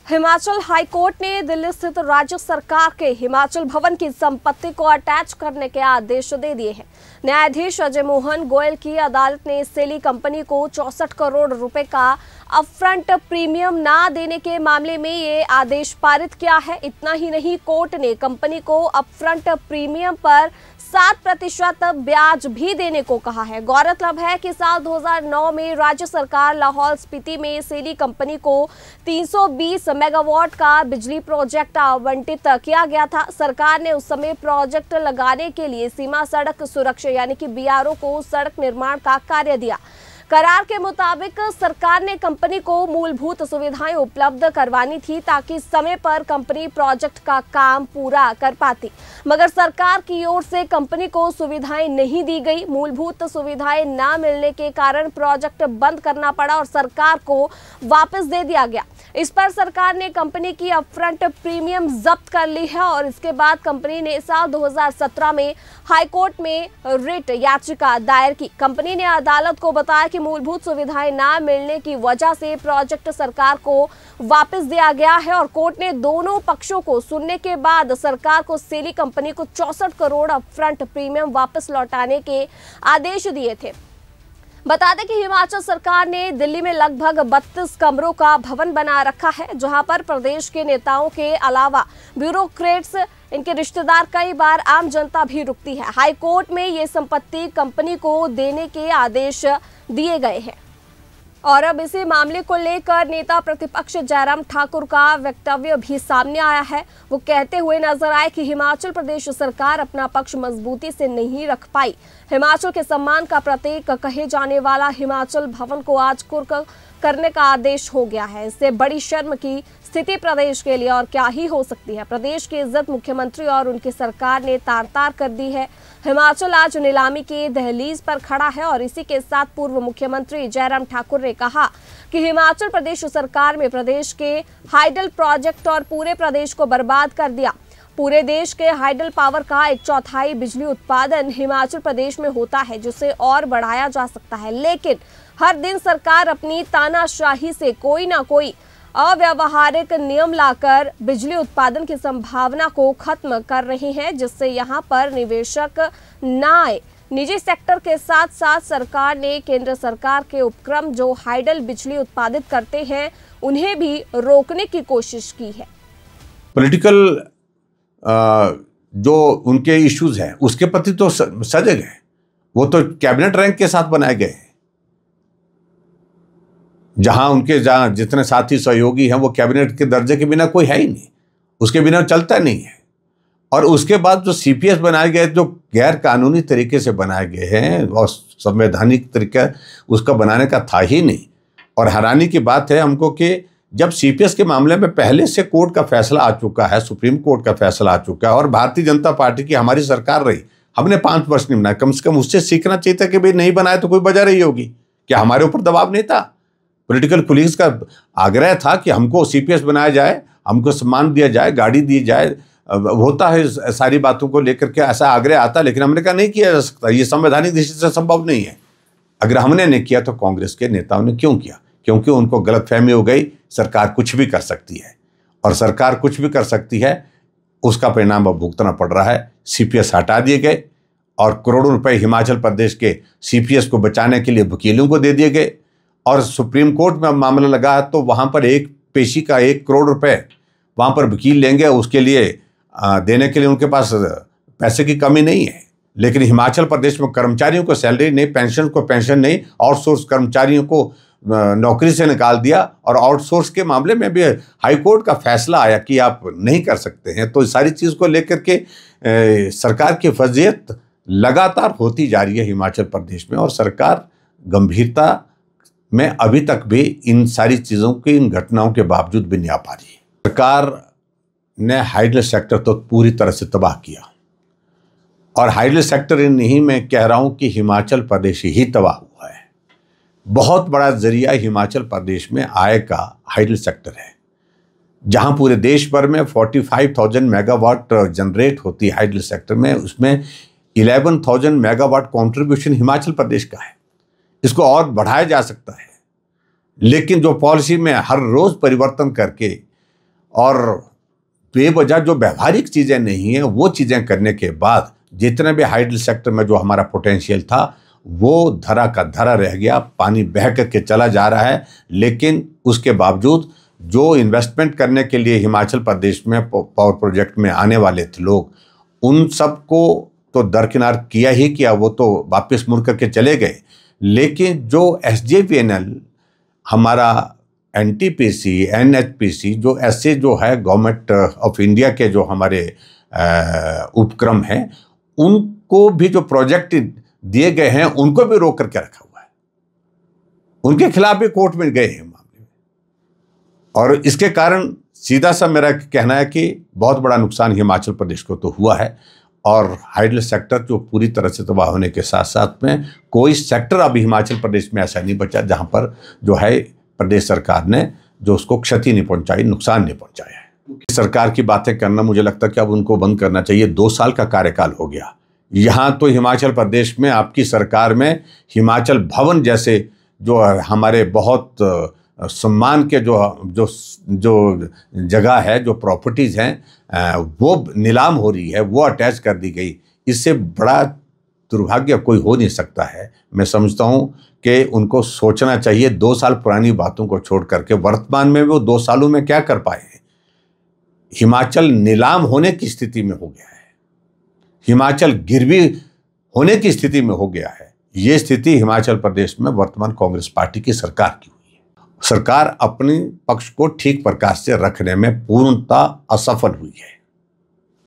Himachal high court ने दिल्ली स्थित राज्य सरकार के हिमाचल भवन की संपत्ति को अटैच करने के आदेश दे दिए हैं। न्यायाधीश अजय मोहन गोयल की अदालत ने सेली कंपनी को 64 करोड़ रुपए का अपफ्रंट प्रीमियम ना देने के मामले में ये आदेश पारित किया है। इतना ही नहीं, कोर्ट ने कंपनी को अपफ्रंट प्रीमियम पर 7% ब्याज भी देने को कहा है। गौरतलब है कि साल 2009 में राज्य सरकार लाहौल स्पीति में सेली कंपनी को 320 मेगावाट का बिजली प्रोजेक्ट आवंटित किया गया था। सरकार ने उस समय प्रोजेक्ट लगाने के लिए सीमा सड़क सुरक्षा यानी कि BRO को सड़क निर्माण का कार्य दिया। करार के मुताबिक सरकार ने कंपनी को मूलभूत सुविधाएं उपलब्ध करवानी थी ताकि समय पर कंपनी प्रोजेक्ट का काम पूरा कर पाती, मगर सरकार की ओर से कंपनी को सुविधाएं नहीं दी गई। मूलभूत सुविधाएं ना मिलने के कारण प्रोजेक्ट बंद करना पड़ा और सरकार को वापस दे दिया गया। इस पर सरकार ने कंपनी की अपफ्रंट प्रीमियम जब्त कर ली है और इसके बाद कंपनी ने साल 2017 में हाईकोर्ट में रिट याचिका दायर की। कंपनी ने अदालत को बताया कि मूलभूत सुविधाएं ना मिलने की वजह से प्रोजेक्ट सरकार को वापस दिया गया है और कोर्ट ने दोनों पक्षों को सुनने के बाद सरकार को सेली कंपनी को 64 करोड़ अपफ्रंट प्रीमियम वापस लौटाने के आदेश दिए थे। बता दें कि हिमाचल सरकार ने दिल्ली में लगभग 32 कमरों का भवन बना रखा है, जहां पर प्रदेश के नेताओं के अलावा ब्यूरोक्रेट्स, इनके रिश्तेदार, कई बार आम जनता भी रुकती है। हाईकोर्ट में ये संपत्ति कंपनी को देने के आदेश दिए गए हैं। और अब इसी मामले को लेकर नेता प्रतिपक्ष जयराम ठाकुर का वक्तव्य भी सामने आया है। वो कहते हुए नजर आए कि हिमाचल प्रदेश सरकार अपना पक्ष मजबूती से नहीं रख पाई। हिमाचल के सम्मान का प्रतीक कहे जाने वाला हिमाचल भवन को आज कुर्क करने का आदेश हो गया है। इससे बड़ी शर्म की स्थिति प्रदेश के लिए और क्या ही हो सकती है। प्रदेश की इज्जत मुख्यमंत्री और उनकी सरकार ने तार-तार कर दी है। हिमाचल आज नीलामी की दहलीज पर खड़ा है और इसी के साथ पूर्व मुख्यमंत्री जयराम ठाकुर ने कहा कि हिमाचल प्रदेश सरकार में प्रदेश के हाइडल प्रोजेक्ट और पूरे प्रदेश को बर्बाद कर दिया। पूरे देश के हाइडल पावर का 1/4 बिजली उत्पादन हिमाचल प्रदेश में होता है, जिसे और बढ़ाया जा सकता है, लेकिन हर दिन सरकार अपनी तानाशाही से कोई ना कोई अव्यावहारिक नियम लाकर बिजली उत्पादन की संभावना को खत्म कर रही है, जिससे यहां पर निवेशक न आए। निजी सेक्टर के साथ साथ सरकार ने केंद्र सरकार के उपक्रम जो हाइडल बिजली उत्पादित करते हैं उन्हें भी रोकने की कोशिश की है। पॉलिटिकल जो उनके इश्यूज हैं उसके प्रति तो सजग है, वो तो कैबिनेट रैंक के साथ बनाए गए हैं। जहां जितने साथी सहयोगी हैं वो कैबिनेट के दर्जे के बिना कोई है ही नहीं, उसके बिना चलता नहीं है। और उसके बाद जो CPS बनाए गए, जो गैर कानूनी तरीके से बनाए गए हैं और संवैधानिक तरीका उसका बनाने का था ही नहीं। और हैरानी की बात है हमको कि जब CPS के मामले में पहले से कोर्ट का फैसला आ चुका है, सुप्रीम कोर्ट का फैसला आ चुका है और भारतीय जनता पार्टी की हमारी सरकार रही, हमने 5 वर्ष नहीं बनाया, कम से कम उससे सीखना चाहिए था कि भाई नहीं बनाए तो कोई वजह रही होगी। क्या हमारे ऊपर दबाव नहीं था? पॉलिटिकल पुलिस का आग्रह था कि हमको CPS बनाया जाए, हमको सम्मान दिया जाए, गाड़ी दी जाए। होता है सारी बातों को लेकर के ऐसा आग्रह आता, लेकिन हमने कहा नहीं किया जा सकता, ये संवैधानिक दृष्टि से संभव नहीं है। अगर हमने नहीं किया तो कांग्रेस के नेताओं ने क्यों किया? क्योंकि उनको गलतफहमी हो गई, सरकार कुछ भी कर सकती है और सरकार कुछ भी कर सकती है, उसका परिणाम अब भुगतना पड़ रहा है। CPS हटा दिए गए और करोड़ों रुपए हिमाचल प्रदेश के CPS को बचाने के लिए वकीलों को दे दिए गए और सुप्रीम कोर्ट में मामला लगा तो वहां पर एक पेशी का 1 करोड़ रुपए वहां पर वकील लेंगे, उसके लिए देने के लिए उनके पास पैसे की कमी नहीं है। लेकिन हिमाचल प्रदेश में कर्मचारियों को सैलरी नहीं, पेंशन को पेंशन नहीं, आउटसोर्स कर्मचारियों को नौकरी से निकाल दिया और आउटसोर्स के मामले में भी हाईकोर्ट का फैसला आया कि आप नहीं कर सकते हैं। तो सारी चीज़ को लेकर के सरकार की फजीयत लगातार होती जा रही है हिमाचल प्रदेश में और सरकार गंभीरता में अभी तक भी इन सारी चीज़ों की, इन घटनाओं के बावजूद भी नहीं आ पा रही है। सरकार ने हाइडल सेक्टर तो पूरी तरह से तबाह किया और हाइडल सेक्टर नहीं, मैं कह रहा हूं कि हिमाचल प्रदेश ही तबाह हुआ है। बहुत बड़ा जरिया हिमाचल प्रदेश में आय का हाइडल सेक्टर है, जहां पूरे देश भर में 45,000 मेगावाट जनरेट होती है हाइडल सेक्टर में, उसमें 11,000 मेगावाट कॉन्ट्रीब्यूशन हिमाचल प्रदेश का है। इसको और बढ़ाया जा सकता है, लेकिन जो पॉलिसी में हर रोज परिवर्तन करके और बेवजह जो व्यवहारिक चीज़ें नहीं हैं वो चीज़ें करने के बाद जितने भी हाइडल सेक्टर में जो हमारा पोटेंशियल था वो धरा का धरा रह गया, पानी बह करके चला जा रहा है। लेकिन उसके बावजूद जो इन्वेस्टमेंट करने के लिए हिमाचल प्रदेश में पावर प्रोजेक्ट में आने वाले थे लोग, उन सबको तो दरकिनार किया ही किया, वो तो वापस मुड़ करके चले गए। लेकिन जो SJVN हमारा NTPC NHPC जो ऐसे जो है गवर्नमेंट ऑफ इंडिया के जो हमारे उपक्रम हैं, उनको भी जो प्रोजेक्ट दिए गए हैं उनको भी रोक करके रखा हुआ है। उनके खिलाफ भी कोर्ट में गए हैं मामले में। और इसके कारण सीधा सा मेरा कहना है कि बहुत बड़ा नुकसान हिमाचल प्रदेश को तो हुआ है। और हाइडल सेक्टर जो पूरी तरह से तबाह होने के साथ साथ में कोई सेक्टर अभी हिमाचल प्रदेश में ऐसा नहीं बचा जहां पर जो है प्रदेश सरकार ने जो उसको क्षति नहीं पहुंचाई, नुकसान नहीं पहुंचाया है। सरकार की बातें करना मुझे लगता है कि अब उनको बंद करना चाहिए। 2 साल का कार्यकाल हो गया। यहाँ तो हिमाचल प्रदेश में आपकी सरकार में हिमाचल भवन जैसे जो हमारे बहुत सम्मान के जो जगह है, जो प्रॉपर्टीज़ हैं, वो नीलाम हो रही है, वो अटैच कर दी गई। इससे बड़ा दुर्भाग्य कोई हो नहीं सकता है। मैं समझता हूँ कि उनको सोचना चाहिए 2 साल पुरानी बातों को छोड़ करके वर्तमान में वो 2 सालों में क्या कर पाए हैं। हिमाचल नीलाम होने की स्थिति में हो गया है, हिमाचल गिरवी होने की स्थिति में हो गया है। ये स्थिति हिमाचल प्रदेश में वर्तमान कांग्रेस पार्टी की सरकार की हुई है। सरकार अपने पक्ष को ठीक प्रकार से रखने में पूर्णतः असफल हुई है।